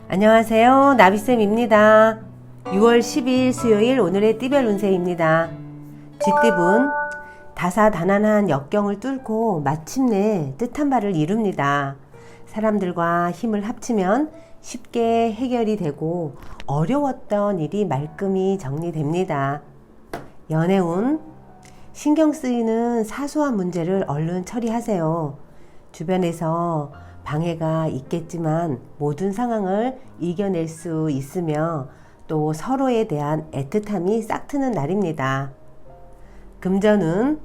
안녕하세요. 나비쌤입니다. 6월 12일 수요일 오늘의 띠별 운세입니다. 쥐띠분 다사다난한 역경을 뚫고 마침내 뜻한 바를 이룹니다. 사람들과 힘을 합치면 쉽게 해결이 되고 어려웠던 일이 말끔히 정리됩니다. 연애운 신경 쓰이는 사소한 문제를 얼른 처리하세요. 주변에서 방해가 있겠지만 모든 상황을 이겨낼 수 있으며 또 서로에 대한 애틋함이 싹트는 날입니다. 금전은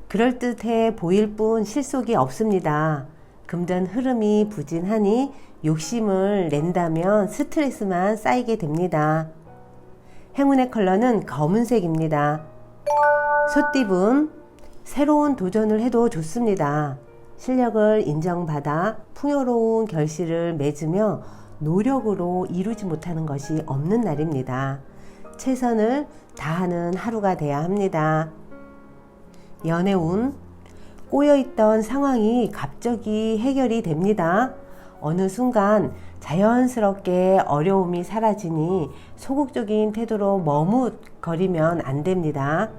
그럴듯해 보일 뿐 실속이 없습니다. 금전 흐름이 부진하니 욕심을 낸다면 스트레스만 쌓이게 됩니다. 행운의 컬러는 검은색입니다. 소띠분 새로운 도전을 해도 좋습니다. 실력을 인정받아 풍요로운 결실을 맺으며 노력으로 이루지 못하는 것이 없는 날입니다. 최선을 다하는 하루가 돼야 합니다. 연애운 꼬여있던 상황이 갑자기 해결이 됩니다. 어느 순간 자연스럽게 어려움이 사라지니 소극적인 태도로 머뭇거리면 안 됩니다.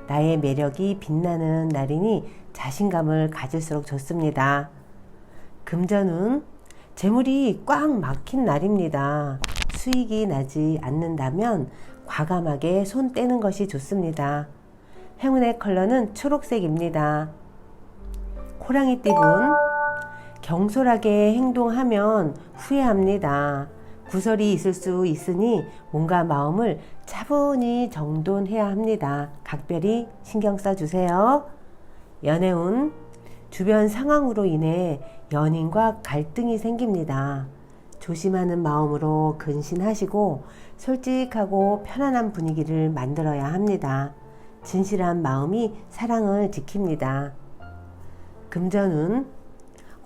나의 매력이 빛나는 날이니 자신감을 가질수록 좋습니다. 금전은 재물이 꽉 막힌 날입니다. 수익이 나지 않는다면 과감하게 손 떼는 것이 좋습니다. 행운의 컬러는 초록색입니다. 호랑이띠분 경솔하게 행동하면 후회합니다. 구설이 있을 수 있으니 몸과 마음을 차분히 정돈해야 합니다. 각별히 신경 써주세요. 연애운 주변 상황으로 인해 연인과 갈등이 생깁니다. 조심하는 마음으로 근신하시고 솔직하고 편안한 분위기를 만들어야 합니다. 진실한 마음이 사랑을 지킵니다. 금전운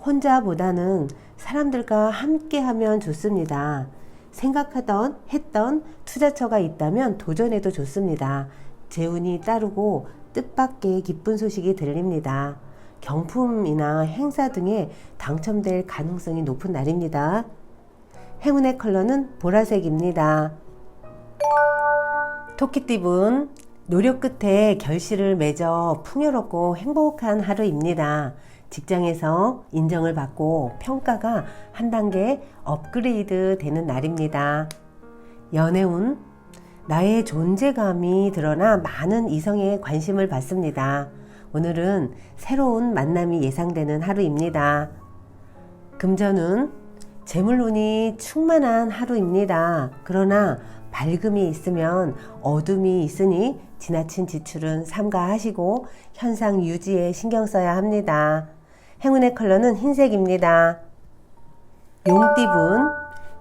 혼자보다는 사람들과 함께하면 좋습니다. 생각하던 했던 투자처가 있다면 도전해도 좋습니다. 재운이 따르고 뜻밖의 기쁜 소식이 들립니다. 경품이나 행사 등에 당첨될 가능성이 높은 날입니다. 행운의 컬러는 보라색입니다. 토끼띠분 노력 끝에 결실을 맺어 풍요롭고 행복한 하루입니다. 직장에서 인정을 받고 평가가 한 단계 업그레이드 되는 날입니다. 연애운 나의 존재감이 드러나 많은 이성의 관심을 받습니다. 오늘은 새로운 만남이 예상되는 하루입니다. 금전운 재물운이 충만한 하루입니다. 그러나 밝음이 있으면 어둠이 있으니 지나친 지출은 삼가하시고 현상 유지에 신경 써야 합니다. 행운의 컬러는 흰색입니다. 용띠분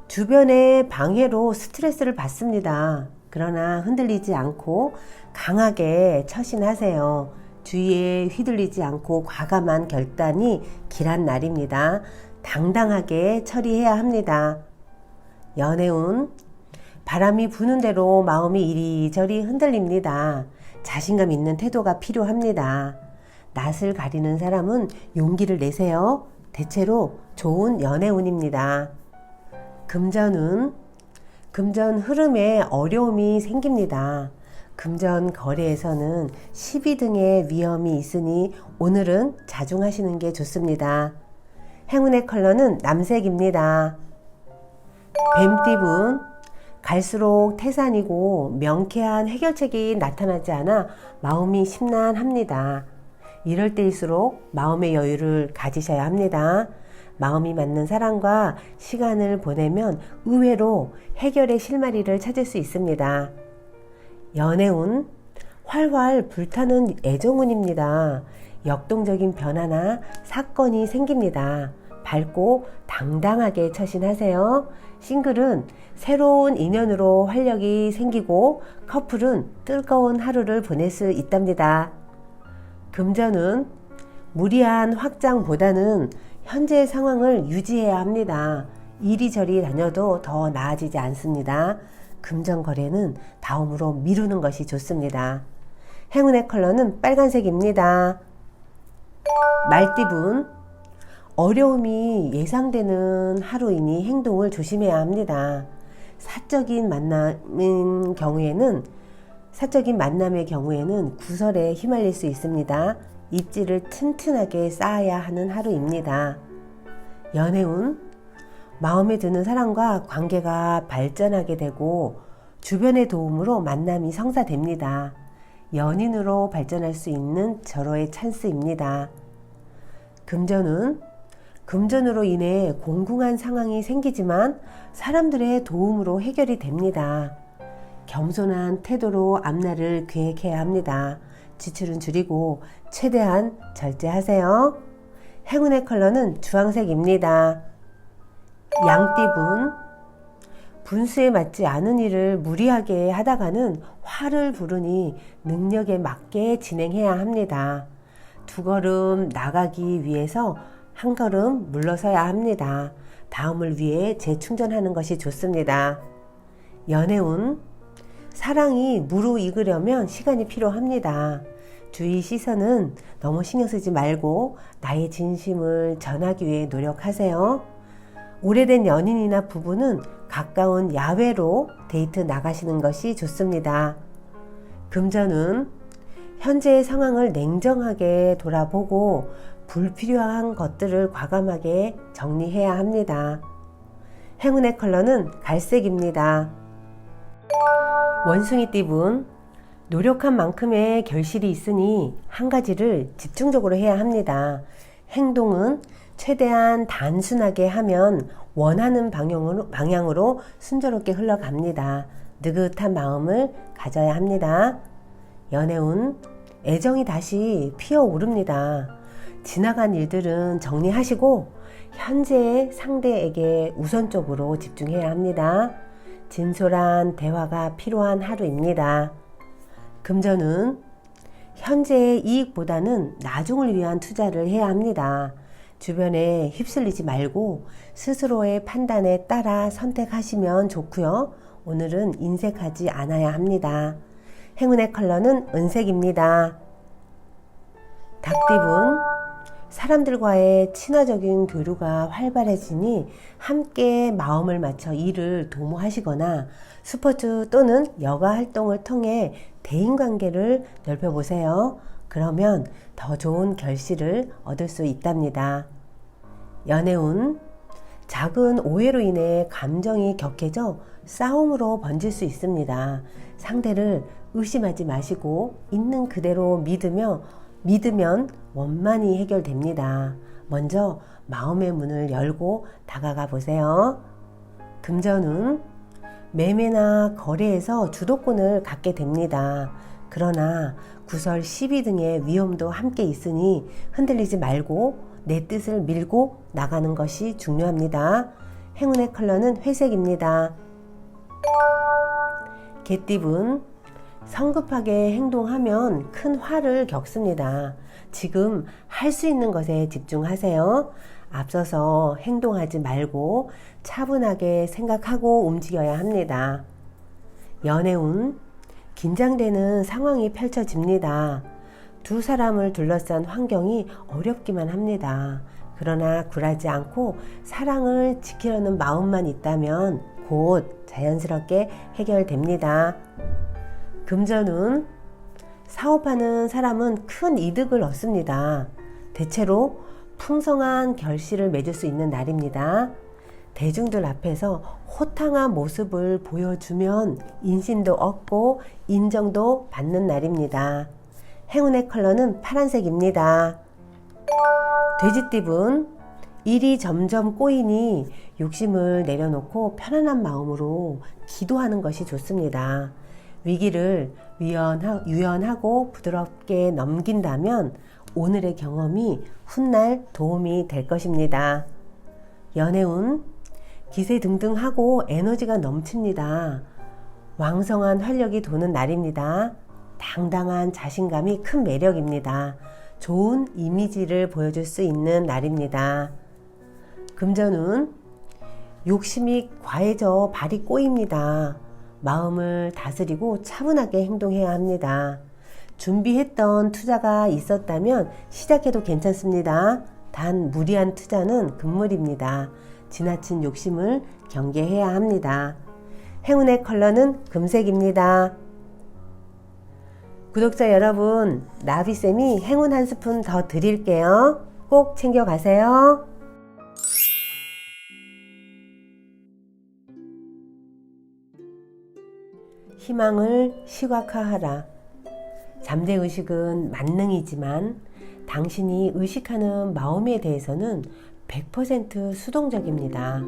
주변의 방해로 스트레스를 받습니다. 그러나 흔들리지 않고 강하게 처신하세요. 주위에 휘둘리지 않고 과감한 결단이 길한 날입니다. 당당하게 처리해야 합니다. 연애운 바람이 부는 대로 마음이 이리저리 흔들립니다. 자신감 있는 태도가 필요합니다. 낯을 가리는 사람은 용기를 내세요. 대체로 좋은 연애운입니다. 금전운 금전 흐름에 어려움이 생깁니다. 금전 거래에서는 시비 등의 위험이 있으니 오늘은 자중하시는 게 좋습니다. 행운의 컬러는 남색입니다. 뱀띠분 갈수록 태산이고 명쾌한 해결책이 나타나지 않아 마음이 심란합니다. 이럴 때일수록 마음의 여유를 가지셔야 합니다. 마음이 맞는 사람과 시간을 보내면 의외로 해결의 실마리를 찾을 수 있습니다. 연애운 활활 불타는 애정운입니다. 역동적인 변화나 사건이 생깁니다. 밝고 당당하게 처신하세요. 싱글은 새로운 인연으로 활력이 생기고 커플은 뜨거운 하루를 보낼 수 있답니다. 금전은 무리한 확장보다는 현재 상황을 유지해야 합니다. 이리저리 다녀도 더 나아지지 않습니다. 금전 거래는 다음으로 미루는 것이 좋습니다. 행운의 컬러는 빨간색입니다. 말띠분 어려움이 예상되는 하루이니 행동을 조심해야 합니다. 사적인 만남의 경우에는 구설에 휘말릴 수 있습니다. 입지를 튼튼하게 쌓아야 하는 하루입니다. 연애운, 마음에 드는 사람과 관계가 발전하게 되고 주변의 도움으로 만남이 성사됩니다. 연인으로 발전할 수 있는 절호의 찬스입니다. 금전운, 금전으로 인해 공공한 상황이 생기지만 사람들의 도움으로 해결이 됩니다. 겸손한 태도로 앞날을 계획해야 합니다. 지출은 줄이고 최대한 절제하세요. 행운의 컬러는 주황색입니다. 양띠분, 분수에 맞지 않은 일을 무리하게 하다가는 화를 부르니 능력에 맞게 진행해야 합니다. 두 걸음 나가기 위해서 한 걸음 물러서야 합니다. 다음을 위해 재충전하는 것이 좋습니다. 연애운, 사랑이 무르익으려면 시간이 필요합니다. 주위 시선은 너무 신경 쓰지 말고 나의 진심을 전하기 위해 노력하세요. 오래된 연인이나 부부는 가까운 야외로 데이트 나가시는 것이 좋습니다. 금전은 현재의 상황을 냉정하게 돌아보고 불필요한 것들을 과감하게 정리해야 합니다. 행운의 컬러는 갈색입니다. 원숭이띠분, 노력한 만큼의 결실이 있으니 한 가지를 집중적으로 해야 합니다. 행동은 최대한 단순하게 하면 원하는 방향으로 순조롭게 흘러갑니다. 느긋한 마음을 가져야 합니다. 연애운, 애정이 다시 피어오릅니다. 지나간 일들은 정리하시고 현재의 상대에게 우선적으로 집중해야 합니다. 진솔한 대화가 필요한 하루입니다. 금전은 현재의 이익보다는 나중을 위한 투자를 해야 합니다. 주변에 휩쓸리지 말고 스스로의 판단에 따라 선택하시면 좋고요. 오늘은 인색하지 않아야 합니다. 행운의 컬러는 은색입니다. 닭띠분, 사람들과의 친화적인 교류가 활발해지니 함께 마음을 맞춰 일을 도모하시거나 스포츠 또는 여가 활동을 통해 대인관계를 넓혀보세요. 그러면 더 좋은 결실을 얻을 수 있답니다. 연애운, 작은 오해로 인해 감정이 격해져 싸움으로 번질 수 있습니다. 상대를 의심하지 마시고 있는 그대로 믿으면 원만히 해결됩니다. 먼저 마음의 문을 열고 다가가 보세요. 금전운, 매매나 거래에서 주도권을 갖게 됩니다. 그러나 구설, 시비 등의 위험도 함께 있으니 흔들리지 말고 내 뜻을 밀고 나가는 것이 중요합니다. 행운의 컬러는 회색입니다. 개띠분, 성급하게 행동하면 큰 화를 겪습니다. 지금 할 수 있는 것에 집중하세요. 앞서서 행동하지 말고 차분하게 생각하고 움직여야 합니다. 연애운, 긴장되는 상황이 펼쳐집니다. 두 사람을 둘러싼 환경이 어렵기만 합니다. 그러나 굴하지 않고 사랑을 지키려는 마음만 있다면 곧 자연스럽게 해결됩니다. 금전운, 사업하는 사람은 큰 이득을 얻습니다. 대체로 풍성한 결실을 맺을 수 있는 날입니다. 대중들 앞에서 호탕한 모습을 보여주면 인심도 얻고 인정도 받는 날입니다. 행운의 컬러는 파란색입니다. 돼지띠분, 일이 점점 꼬이니 욕심을 내려놓고 편안한 마음으로 기도하는 것이 좋습니다. 위기를 유연하고 부드럽게 넘긴다면 오늘의 경험이 훗날 도움이 될 것입니다. 연애운, 기세등등하고 에너지가 넘칩니다. 왕성한 활력이 도는 날입니다. 당당한 자신감이 큰 매력입니다. 좋은 이미지를 보여줄 수 있는 날입니다. 금전운, 욕심이 과해져 발이 꼬입니다. 마음을 다스리고 차분하게 행동해야 합니다. 준비했던 투자가 있었다면 시작해도 괜찮습니다. 단 무리한 투자는 금물입니다. 지나친 욕심을 경계해야 합니다. 행운의 컬러는 금색입니다. 구독자 여러분, 나비쌤이 행운 한 스푼 더 드릴게요. 꼭 챙겨가세요. 희망을 시각화하라. 잠재의식은 만능이지만 당신이 의식하는 마음에 대해서는 100% 수동적입니다.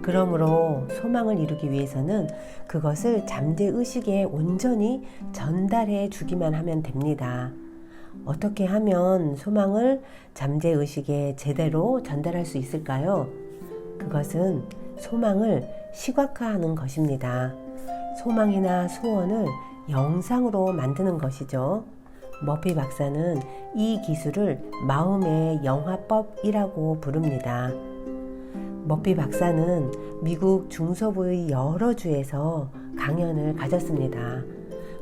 그러므로 소망을 이루기 위해서는 그것을 잠재의식에 온전히 전달해 주기만 하면 됩니다. 어떻게 하면 소망을 잠재의식에 제대로 전달할 수 있을까요? 그것은 소망을 시각화하는 것입니다. 소망이나 소원을 영상으로 만드는 것이죠. 머피 박사는 이 기술을 마음의 영화법이라고 부릅니다. 머피 박사는 미국 중서부의 여러 주에서 강연을 가졌습니다.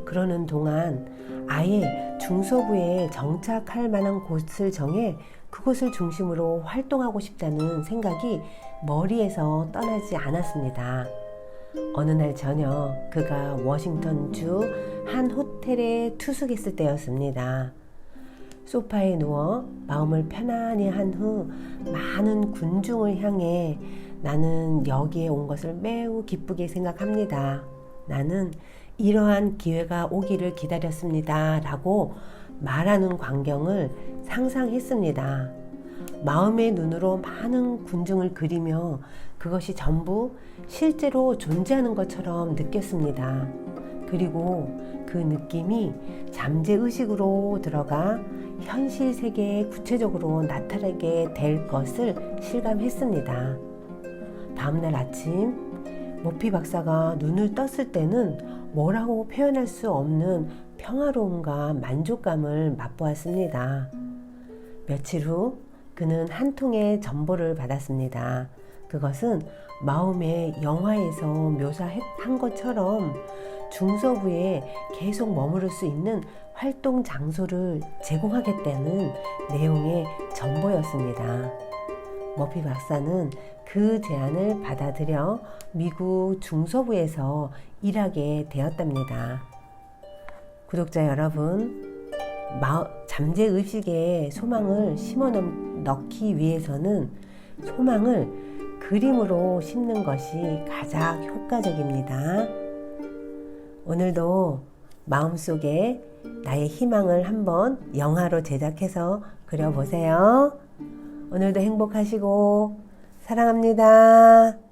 그러는 동안 아예 중서부에 정착할 만한 곳을 정해 그곳을 중심으로 활동하고 싶다는 생각이 머리에서 떠나지 않았습니다. 어느 날 저녁 그가 워싱턴주 한 호텔에 투숙했을 때였습니다. 소파에 누워 마음을 편안히 한 후 많은 군중을 향해 나는 여기에 온 것을 매우 기쁘게 생각합니다. 나는 이러한 기회가 오기를 기다렸습니다. 라고 말하는 광경을 상상했습니다. 마음의 눈으로 많은 군중을 그리며 그것이 전부 실제로 존재하는 것처럼 느꼈습니다. 그리고 그 느낌이 잠재의식으로 들어가 현실 세계에 구체적으로 나타나게 될 것을 실감했습니다. 다음날 아침 머피 박사가 눈을 떴을 때는 뭐라고 표현할 수 없는 평화로움과 만족감을 맛보았습니다. 며칠 후 그는 한 통의 전보를 받았습니다. 그것은 마음의 영화에서 묘사한 것처럼 중서부에 계속 머무를 수 있는 활동 장소를 제공하겠다는 내용의 전보였습니다. 머피 박사는 그 제안을 받아들여 미국 중서부에서 일하게 되었답니다. 구독자 여러분, 잠재의식에 소망을 심어 넣기 위해서는 소망을 그림으로 심는 것이 가장 효과적입니다. 오늘도 마음속에 나의 희망을 한번 영화로 제작해서 그려보세요. 오늘도 행복하시고 사랑합니다.